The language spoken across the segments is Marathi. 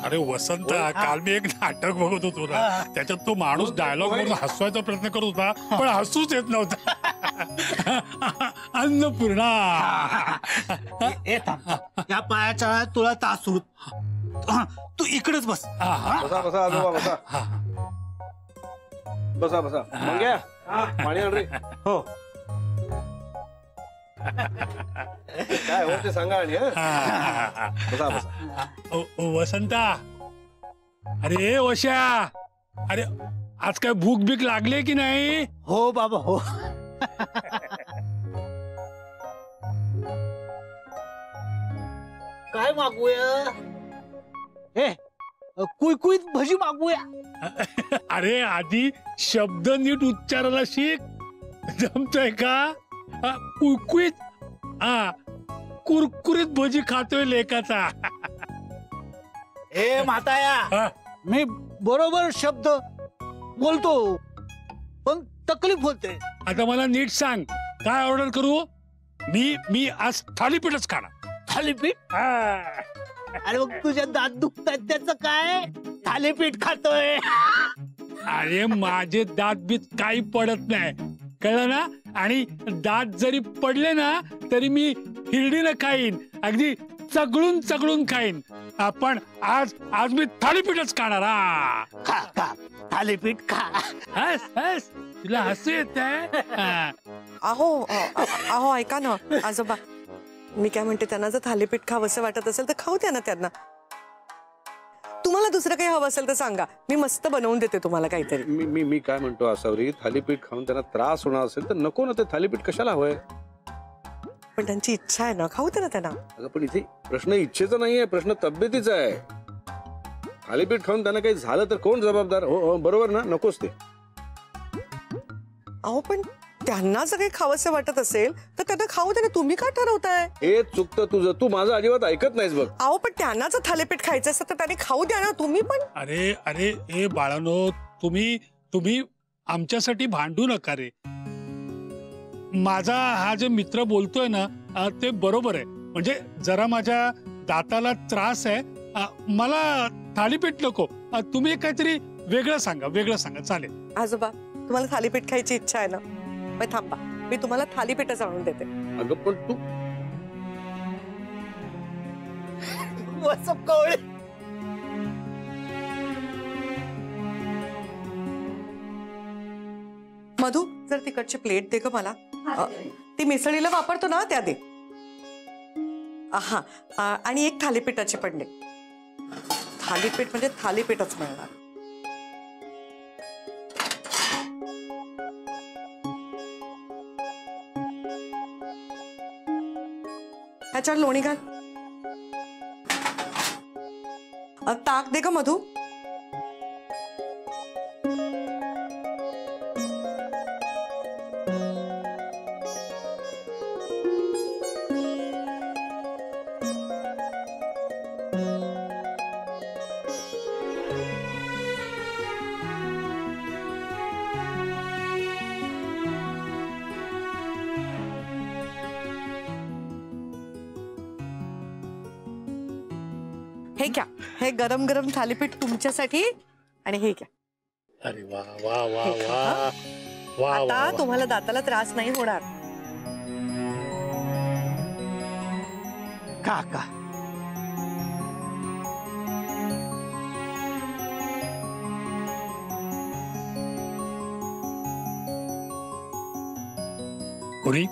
अरे वसंत, काल मी एक नाटक बघत होतो ना, त्याच्यात तो माणूस डायलॉग म्हणून हसवायचा प्रयत्न करत होता, पण हसूच येत नव्हता. अन्नपूर्णा, या पायाच्या तुला तास तू इकडेच बस. बसा बसा आजोबा बसा. बसा बसा. मग घ्या पाणी आण रे. हो. काय हो ते सांगा. आणि बसा बसा. वसंता, अरे वश्या, अरे आज काय भूक बीक लागले की नाही? हो बाबा हो. काय मागूया? हे कुईकुईत भजी मागूया. अरे आधी शब्द नीट उच्चारायला शिक. जमतोय का? कुरकुरीत, कुरकुरीत भजी खातोय लेकाचा. ए म्हाताया, मी बरोबर शब्द बोलतो पण तकलीफ होते. आता मला नीट सांग, काय ऑर्डर करू? मी आज थालीपीठच खाणार. थालीपीठ? अरे मग तुझ्या दात दुखतात त्याचं काय? थालीपीठ खातोय. अरे माझे दात बीत काही पडत नाही, कळलं ना? आणि दात जरी पडले ना तरी मी हिरडीनं खाईन, अगदी चगळून चगळून खाईन. पण आज आज मी थालीपीठच खाणार. खा खा थालीपीठ खा. हस हस, तुला हसू येत आहे? अहो ऐका ना आजोबा, मी काय म्हणते, त्यांना जर थालीपीठ खावंसं वाटत असेल तर खाऊ द्या ना त्यांना. तुम्हाला दुसरं काही हवं असेल तर सांगा, मी मस्त बनवून देते तुम्हाला काहीतरी. मी काय म्हणतो आसावरी, थालीपीठ खाऊन त्यांना त्रास होणार असेल तर नको ना. ते थालीपीठ कशाला हवंय? पण त्यांची इच्छा आहे ना, खाऊ दे ना त्यांना. अगं पण इथे प्रश्न इच्छेचा नाहीये, प्रश्न तब्येतीचा आहे. थालीपीठ खाऊन त्यांना काही झालं तर कोण जबाबदार? हो बरोबर ना, नकोच ते. अहो पण त्यांना जर काही खावंसं वाटत असेल तर त्यांना खाऊ दे ना, तुम्ही का ठरवताय? हे चुकतं तुझं, तू माझं अजिबात ऐकत नाहीस बघ. अहो पण त्यांना जर थालीपीठ खायचं असेल तर त्यांनी खाऊ द्या ना, तुम्ही पण. अरे अरे ए बाळानो, तुम्ही आमच्यासाठी भांडू नका रे. माझा हा जे मित्र बोलतोय ना ते बरोबर आहे. म्हणजे जरा माझ्या दाताला त्रास आहे, मला थालीपीठ नको, तुम्ही काहीतरी वेगळं सांगा चालेल. आजोबा, तुम्हाला थालीपीठ खायची इच्छा आहे ना, मग थांबा, मी तुम्हाला थालीपीठच आणून देते. अगं पण तू कवळे. मधू, जर तिकडची प्लेट दे ग मला. ती मिसळीला वापरतो ना, त्या दे. हा, आणि एक थालीपीठाची पण दे. थालीपीठ म्हणजे थालीपीठच मिळणार. ह्याच्यावर लोणी घाल. ताक दे ग मधू. हे घ्या, हे गरम गरम थालीपीठ तुमच्यासाठी, आणि हे घ्या. अरे वा वा वा वा वा. आता तुम्हाला दाताला त्रास नाही होणार. खा खा. कोणी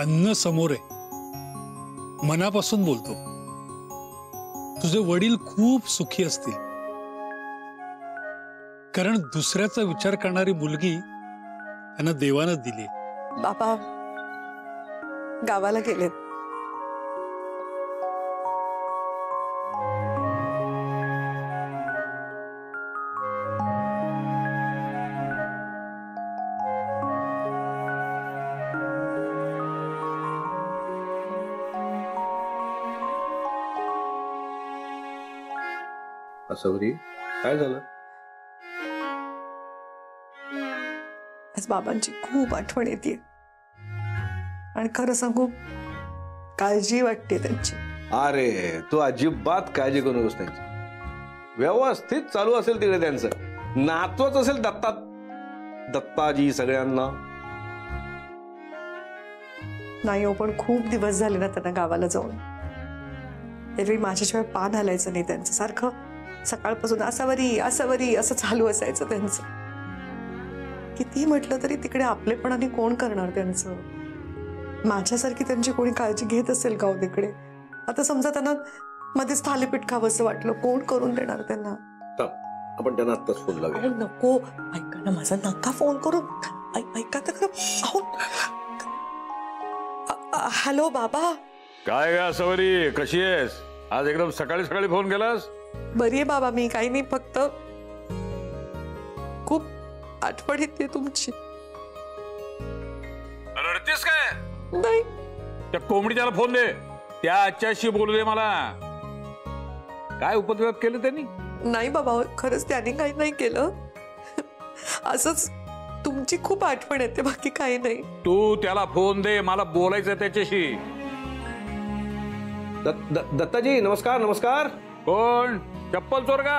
अन्न समोर आहे, मनापासून बोलतो. तुझे वडील खूप सुखी असतील, कारण दुसऱ्याचा विचार करणारी मुलगी त्यांना देवानं दिली. बाबा गावाला गेलेत. आसावरी, काय झालं? आज बाबांची खूप आठवण येते, आणि खरं सांगू काळजी वाटते त्यांची. अरे तू अजिबात काळजी करू नकोस त्यांची. व्यवस्थित चालू असेल तिकडे त्यांचं. नातवच असेल दत्ताजी सगळ्यांना. नाही हो, पण खूप दिवस झाले ना त्यांना गावाला जाऊन. एरवी माझ्याशिवाय पान हलायचं नाही त्यांचं. सारखं सकाळपासून असावरी असावरी असं चालू असायचं त्यांचं. किती म्हटलं तरी तिकडे आपलेपणाने कोण करणार त्यांचं. माझ्यासारखी त्यांची कोणी काळजी घेत असेल का हो तिकडे. आता समजा त्यांना मध्येच थालीपीठ खावं असं वाटलं, कोण करून देणार त्यांना. आपण त्यांना आत्ताच फोन लावूया. अहो नको, ऐका ना माझा, नका फोन करू. ऐका तर खरं. अहो हॅलो बाबा. काय ग सवरी, कशी आहेस? आज एकदम सकाळी सकाळी फोन केलास? बरी आहे बाबा मी, काही नाही, फक्त खूप आठवण येते तुमची. रडतेस काय? नाही. त्या कोंबडीच्याला फोन दे, त्या आजच्याशी बोलू दे मला. काय उपद्व्याप केलं त्यांनी? नाही बाबा, खरंच त्यांनी काही नाही केलं. असंच तुमची खूप आठवण येते, बाकी काही नाही. तू त्याला फोन दे, मला बोलायचं त्याच्याशी. दत्ताजी नमस्कार. नमस्कार. कोण? चप्पल चोर का?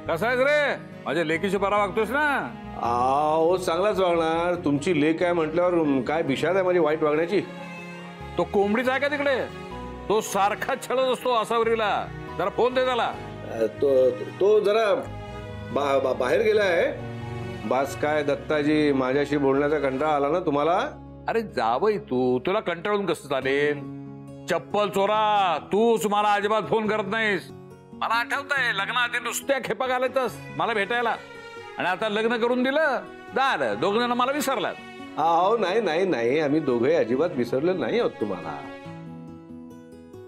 कसा आहेस रे? माझ्या लेकीशी बरा वागतोस ना? हो चांगलाच वागणार. तुमची लेक आहे म्हटल्यावर काय बिशाद आहे माझी वाईट वागण्याची. तो कोंबडीचा आहे का तिकडे? तो सारखा छळत असतो असावरीला. जरा फोन दे त्याला. तो जरा बाहेर गेलाय. बास काय दत्ताजी, माझ्याशी बोलण्याचा कंटाळा आला ना तुम्हाला? अरे जावई, तुला कंटाळून कसं चालेल? चप्पल चोरा, तूच मला अजिबात फोन करत नाहीस. मला आठवतंय लग्नाआधी नुसत्या खेपा घालायचंस मला भेटायला, आणि आता लग्न करून दिलं, झालं, दोघ जण मला विसरलात. अहो नाही नाही नाही, आम्ही दोघे अजिबात विसरले नाही आहोत तुम्हाला.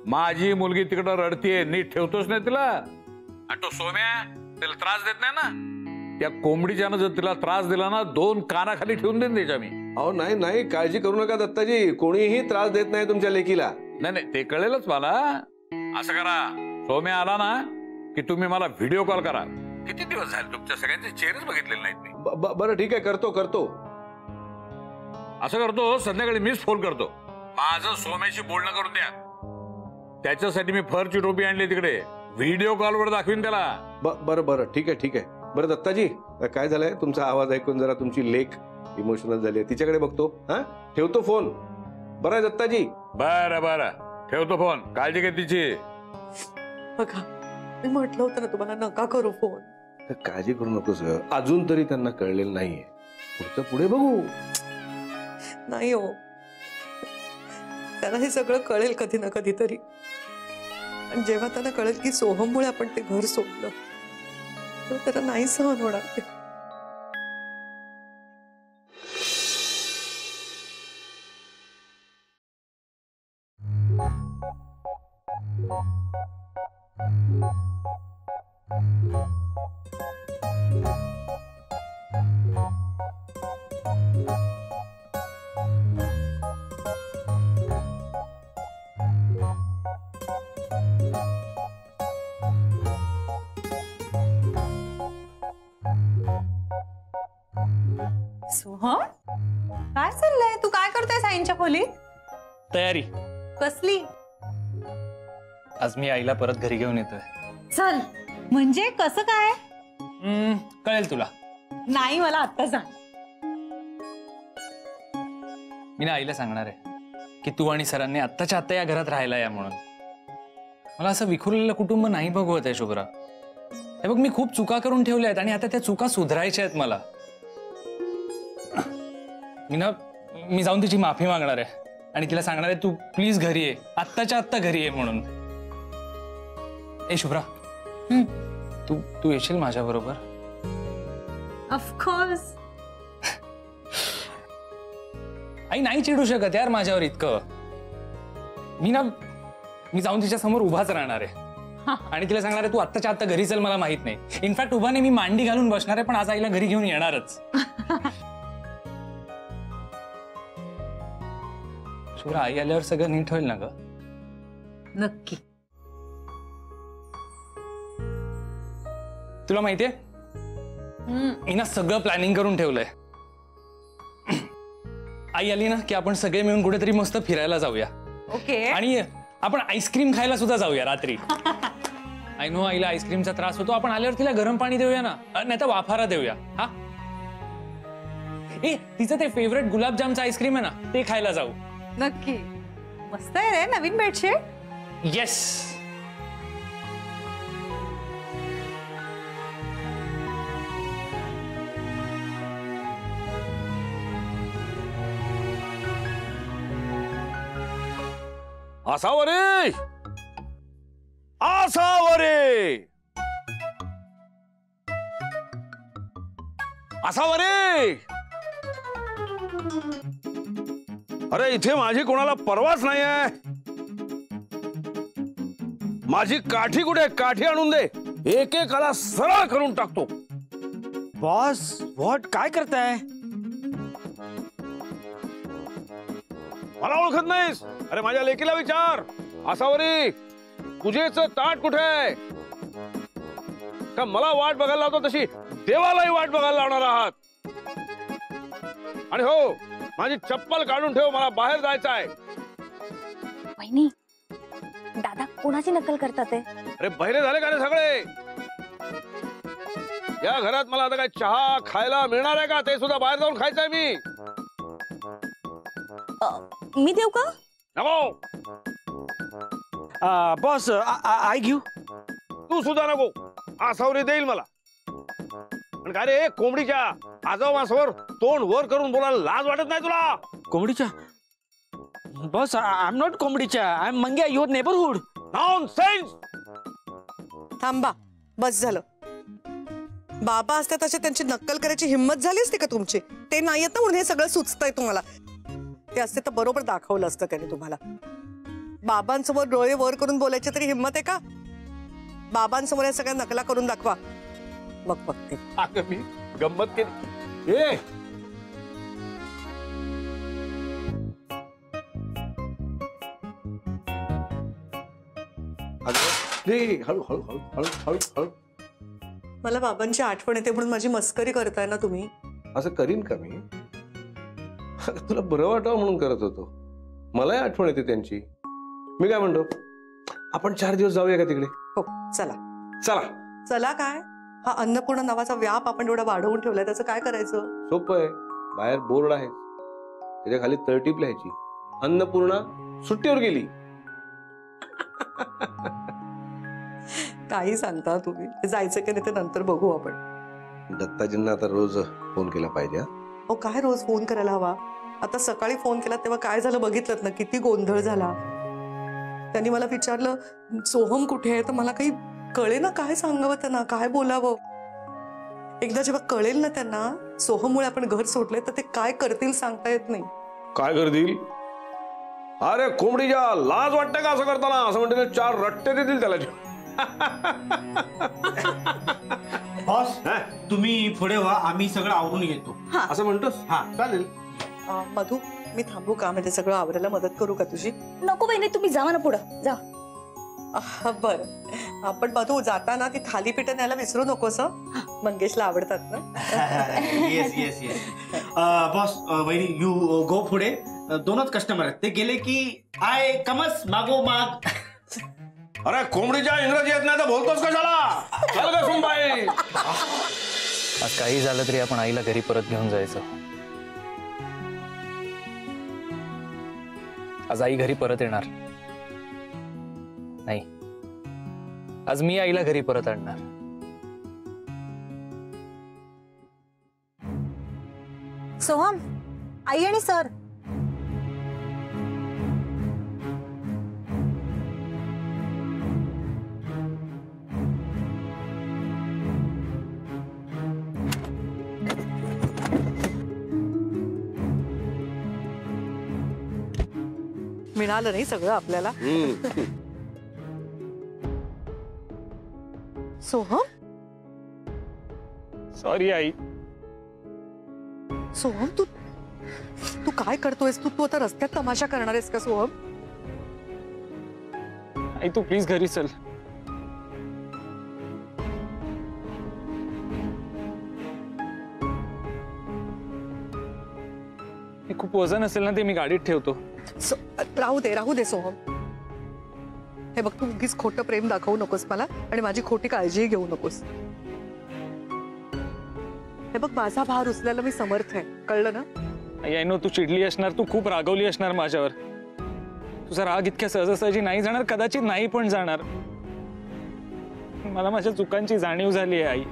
माझी मुलगी तिकडं रडतीये, नीट ठेवतोच नाही तिला. आणि तो सोम्या तिला त्रास देत नाही ना? त्या कोंबडीच्यानं जर तिला त्रास दिला ना, 2 कानाखाली ठेवून देईन त्याच्या मी. अहो नाही नाही, काळजी करू नका दत्ताजी, कोणीही त्रास देत नाही तुमच्या लेकीला. नाही नाही, ते कळेलच मला. असं करा, सोम्या आला ना की तुम्ही मला व्हिडिओ कॉल करा. किती दिवस झाले तुमच्या सगळ्यांचे चेहरेच बघितलेले नाहीत मी. बरं ठीक आहे, करतो. असं करतो, संध्याकाळी मीच फोन करतो. माझं सोम्याशी बोलणं करून द्या. त्याच्यासाठी मी फरची टोपी आणली तिकडे, व्हिडिओ कॉलवर दाखवीन त्याला. बरं ठीक आहे. बरं दत्ताजी, काय झालंय? तुमचा आवाज ऐकून जरा तुमची लेक इमोशनल झाली, तिच्याकडे बघतो. हा, ठेवतो फोन. बरं आहे दत्ताजी? बरं ठेवतो फोन, काळजी घे तिची. बघा, मी म्हटलं होतं ना तुम्हाला, नका करू फोन. काळजी करू नकोस, अजून तरी त्यांना कळलेलं नाहीये. पुढचं पुढे बघू. नाही हो, त्यांना हे सगळं कळेल कधी ना कधीतरी. आणि जेव्हा त्यांना कळेल की सोहममुळे आपण ते घर सोडलं, तेव्हा त्यांना नाही सहन होणार ते. सोहम, काय चाललंय? तू काय करतोय साईंच्या खोलीत? तयारी. कसली? आज मी आईला परत घरी घेऊन येतोय. चल, म्हणजे कसं काय? कळेल तुला. नाही, मला आता सांग. मी ना आईला सांगणार आहे की तू आणि सरांनी आत्ताच्या आत्ता या घरात राहायला या म्हणून. मला असं विखुरलेलं कुटुंब नाही बघवत आहे शुभ्रा. हे बघ, मी खूप चुका करून ठेवल्या आहेत आणि आता त्या चुका सुधारायच्या आहेत मला. मी जाऊन तिची माफी मागणार आहे आणि तिला सांगणार आहे तू प्लीज घरी ये, आत्ताच्या आत्ता घरी ये म्हणून. ए शुभ्रा, तू येशील माझ्या बरोबर? ऑफकोर्स. आई नाही चिडू शकत यार माझ्यावर इतकं. मी जाऊन तिच्या समोर उभाच राहणार आहे आणि तिला सांगणार आहे तू आत्ताच्या आत्ता घरी चल, मला माहित नाही. इनफॅक्ट उभा नाही, मी मांडी घालून बसणार आहे, पण आज आईला घरी घेऊन येणारच. शुभ्रा, आई आल्यावर सगळं नीट होईल ना ग? नक्की. तुला माहितीये, मी ना सगळं प्लॅनिंग करून ठेवलंय. आई आली ना की आपण सगळे मिळून कुठेतरी मस्त फिरायला जाऊया. ओके. आणि आपण आईस्क्रीम खायला सुद्धा जाऊया रात्री. आय नो आईला आईस्क्रीमचा त्रास होतो. आपण आल्यावर तिला गरम पाणी देऊया ना, नाही तर वाफारा देऊया. हा ए तिचं ते फेवरेट गुलाबजामचं आईस्क्रीम आहे ना, ते खायला जाऊ. नक्की. मस्त आहे रे नवीन बेडशीट. येस. असावरे असावरे असावरे. अरे इथे माझी कोणाला परवाच नाही आहे. माझी काठी कुठे? काठी आणून दे. एकेकाला सरळ करून टाकतो. बॉस व्हॉट काय करताय? मला ओळखत नाहीस? अरे माझ्या लेकीला विचार. असावरी पूजेच ताट कुठे आहे? का मला वाट बघायला लावतो तशी देवालाही वाट बघायला लावणार आहात? आणि हो, माझी चप्पल काढून ठेव, मला बाहेर जायचं आहे. वहिनी, दादा कोणाची नकल करतात? अरे बहिरे झाले का रे सगळे? या घरात मला आता काय चहा खायला मिळणार आहे का? ते सुद्धा बाहेर जाऊन खायचंय मी. मी देऊ का? नको. बॉस आय घेऊ. तू सुद्धा नको. आसावरी देईल मला. पण काय रे, कोंबडीच्या आजोबासमोर तोंड वर करून बोलायला लाज वाटत नाही तुला? कोंबडीच्या? बॉस आय एम नॉट कोंबडीच्या. I am Mangya, your neighbourhood. Nonsense. थांबा, बस झालं. बाबा असते तसे त्यांची नक्कल करायची हिंमत झाली असते का तुमची? ते नाही येत ना म्हणून हे सगळं सुचतंय तुम्हाला. ते असते तर बरोबर दाखवलं असतं त्याने तुम्हाला. बाबांसमोर डोळे वर करून बोलायची तरी हिंमत आहे का? बाबांसमोर या सगळ्या नकला करून दाखवा, मग बघते. अगं मी गंमत केली. ए हळू हळू हळू हळू हळू हळू. मला बाबांची आठवण येते म्हणून माझी मस्करी करताय ना तुम्ही? असं करीन का मी? तुला बरं वाटावं म्हणून करत होतो. मलाही आठवण येते त्यांची. मी काय म्हणतो, आपण 4 दिवस जाऊया का तिकडे? हो चला. चला. चला काय? हा अन्नपूर्णा नावाचा व्याप आपण एवढा वाढवून ठेवलाय, त्याचं काय करायचं? सोपं आहे. बाहेर बोर्ड आहे, त्याच्या खाली तळटीप लिहायची, अन्नपूर्णा सुट्टीवर गेली. काही सांगता तुम्ही. जायचं की नाही ते नंतर बघू आपण. दत्ताजींना आता रोज फोन केला पाहिजे. हो काय रोज फोन करायला हवा? आता सकाळी फोन केला तेव्हा काय झालं बघितलं ना, किती गोंधळ झाला. त्यांनी मला विचारलं सोहम कुठे आहे, तर मला काही कळे ना काय सांगावं त्यांना, काय बोलावं. एकदा जेव्हा कळेल ना त्यांना सोहममुळे आपण घर सोडलंय, तर ते काय करतील सांगता येत नाही. काय करतील? अरे कोंबडीच्या लाज वाटतं का असं करताना? असं म्हणते 4 रट्टे देतील त्याला. बॉस तुम्ही पुढे व्हा, आम्ही सगळं आवरून येतो. असं म्हणतोस? हा चालेल. मधू, मी थांबू का? म्हणजे सगळं आवरायला मदत करू का तुझी? नको बहिणी, तुम्ही जावा ना पुढं जा. बर. आपण मधू जाताना ती थालीपीठ न्यायला विसरू नकोस. मंगेशला आवडतात ना? Yes yes yes. बॉस वहिनी यू गो पुढे. 2च कस्टमर आहेत, ते गेले की आय कमस मागो माग. अरे कोंबडीच्या इंग्रजी येत नाही तर बोलतोस कशाला? चल ग सुनबाई. आज काही झालं तरी आपण आईला घरी परत घेऊन जायचं. आज आई घरी परत येणार नाही. आज मी आईला घरी परत आणणार. सोहम, आई आणि सर. मिळालं नाही सगळं आपल्याला. सोहम, सॉरी आई. सोहम तू तू काय करतोयस? तू आता रस्त्यात तमाशा करणार आहेस का सोहम? आई तू प्लीज घरी चल. खूप वजन असेल ना ते मी गाडीत ठेवतो. राहू दे सोहम. हे बघ, तू उगीच खोटं प्रेम दाखवू नकोस मला आणि माझी खोटी काळजीही घेऊ नकोस. हे बघ, माझा भार उचलायला मी समर्थ आहे, कळलं ना? आई नो, तू चिडली असणार, तू खूप रागवली असणार माझ्यावर. तुझा राग इतक्या सहजासहजी नाही जाणार, कदाचित नाही पण जाणार. मला माझ्या चुकांची जाणीव झाली आहे आई.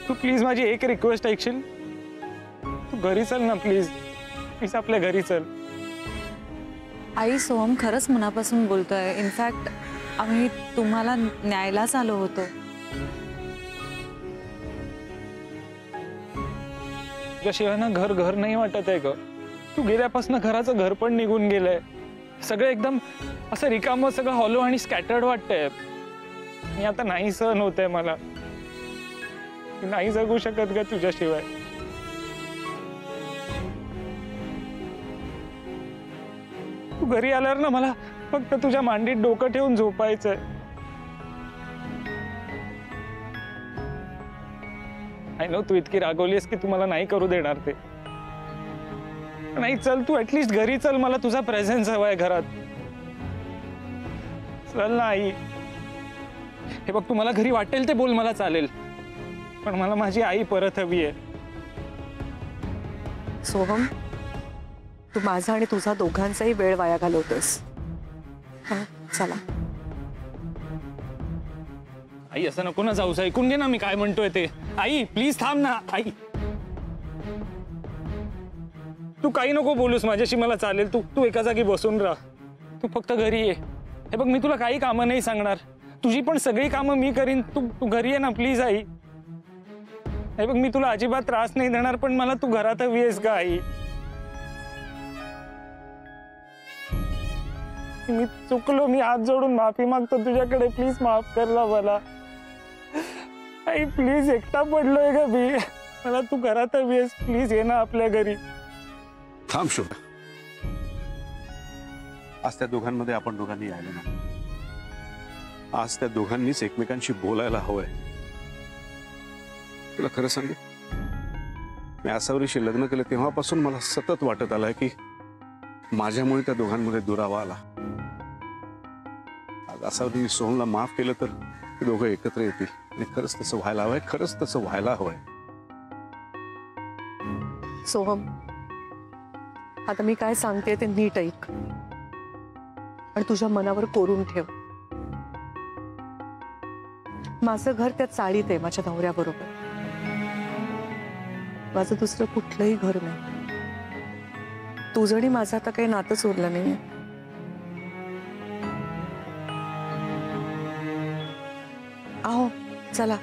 तू प्लीज माझी एक रिक्वेस्ट ऐकशील? तू घरी चल ना प्लीज, प्लीज आपल्या घरी चल. आई, सोहम खरंच मनापासून बोलतोय. इनफॅक्ट आम्ही तुम्हाला न्यायलाच आलो होतो. तुझ्याशिवाय ना घर घर नाही वाटत आहे ग. तू गेल्यापासून घराचं घर पण निघून गेलंय. सगळं एकदम असं रिकामं, सगळं हॉलो आणि स्कॅटर्ड वाटतंय. मी आता नाही सहन होतंय मला. नाही जगू शकत ग तुझ्याशिवाय. तू घरी आल्यावर ना मला फक्त तुझ्या मांडीत डोकं ठेवून झोपायचंय. आय नो तू इतकी रागवलीस की तू मला नाही करू देणार ते. नाही, चल तू ऍटलीस्ट घरी चल. मला तुझा प्रेझेन्स हवाय घरात. चल ना आई. हे बघ, तू मला घरी वाटेल ते बोल, मला चालेल, पण मला माझी आई परत हवी आहे. सोहम, तू माझा आणि तुझा दोघांचाही वेळ वाया घालवतोस. चला. आई असं नको ना जाऊस. ऐकून घे ना मी काय म्हणतोय ते. आई प्लीज थांब ना. आई तू काही नको बोलूस माझ्याशी, मला चालेल. तू तू एका जागी बसून राहा. तू फक्त घरी ये. हे बघ, मी तुला काही कामं नाही सांगणार. तुझी पण सगळी कामं मी करीन. तू घरी ये ना प्लीज आई. हे बघ, मी तुला अजिबात त्रास नाही देणार, पण मला तू घरात हवी आहेस का आई? मी चुकलो. मी हात जोडून माफी मागतो तुझ्याकडे. प्लीज माफ कर ना मला. आई प्लीज, एकटा पडलोय ग मी. मला तू घरात हवी आहेस. प्लीज ये ना आपल्या घरी. थांब शुभ. आज त्या दोघांमध्ये आपण दोघांनी यायला ना. आज त्या दोघांनीच एकमेकांशी बोलायला हवंय. तुला खरं सांगू, मी आसावरीशी लग्न केलं तेव्हापासून मला सतत वाटत आलंय की माझ्यामुळे त्या दोघांमध्ये दुरावा आला. आज आसावरी सोहमला माफ केलं तर ते दोघं एकत्र येतील. आणि खरंच तसं व्हायला हवंय. खरंच तसं व्हायला हवंय. सोहम, आता मी काय सांगते ते नीट ऐक आणि तुझ्या मनावर कोरून ठेव. माझं घर त्या चाळीत आहे माझ्या नवऱ्याबरोबर. माझं दुसरं कुठलंही घर नाही. तुझं आणि माझं आता काही नातंच उरलं नाही. आहो, चला.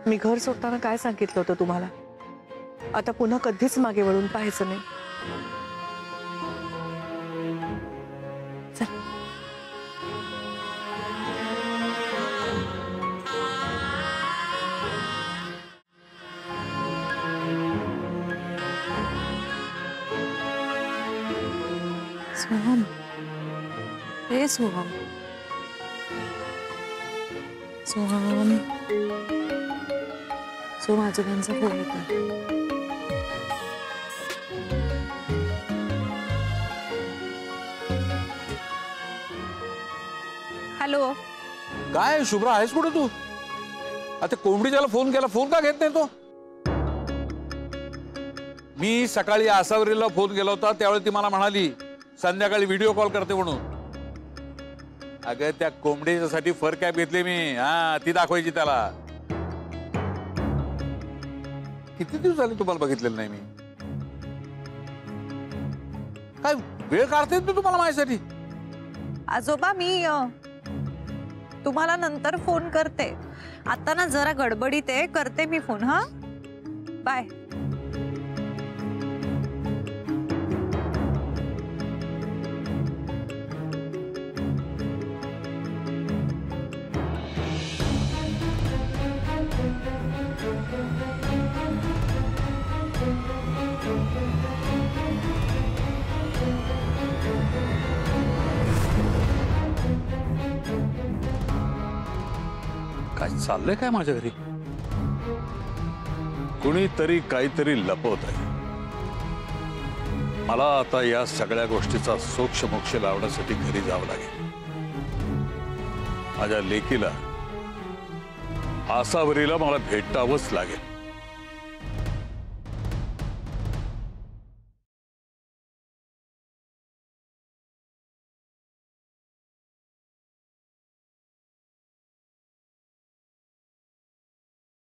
मी घर सोडताना काय सांगितलं होतं तुम्हाला? आता पुन्हा कधीच मागे वळून पाहायचं नाही. चल. सोहम, हे सोहम. सोहम, सोहम, आजोबांचा फोन येतो. हॅलो. काय शुभ्रा, आहेस कुठे तू? आता कोंबडीच्याला फोन केला, फोन का घेत नाही तो? मी सकाळी आसावरीला फोन केला होता, त्यावेळी ती मला म्हणाली संध्याकाळी व्हिडिओ कॉल करते म्हणून. अगं त्या कोंबडीच्यासाठी फर कॅप घेतली मी. हा, ती दाखवायची त्याला. किती दिवस झाले तुम्हाला बघितलेलं नाही मी. काय वेळ काढते तू तुम्हाला माझ्यासाठी? आजोबा, मी तुम्हाला नंतर फोन करते. आता ना जरा गडबडीत आहे. करते मी फोन. हा, बाय. काय चाललंय काय माझ्या घरी? कुणीतरी काहीतरी लपवत आहे. मला आता या सगळ्या गोष्टीचा सोक्षमोक्ष लावण्यासाठी घरी जावं लागेल. माझ्या लेकीला आसावरीला मला भेटावंच लागेल.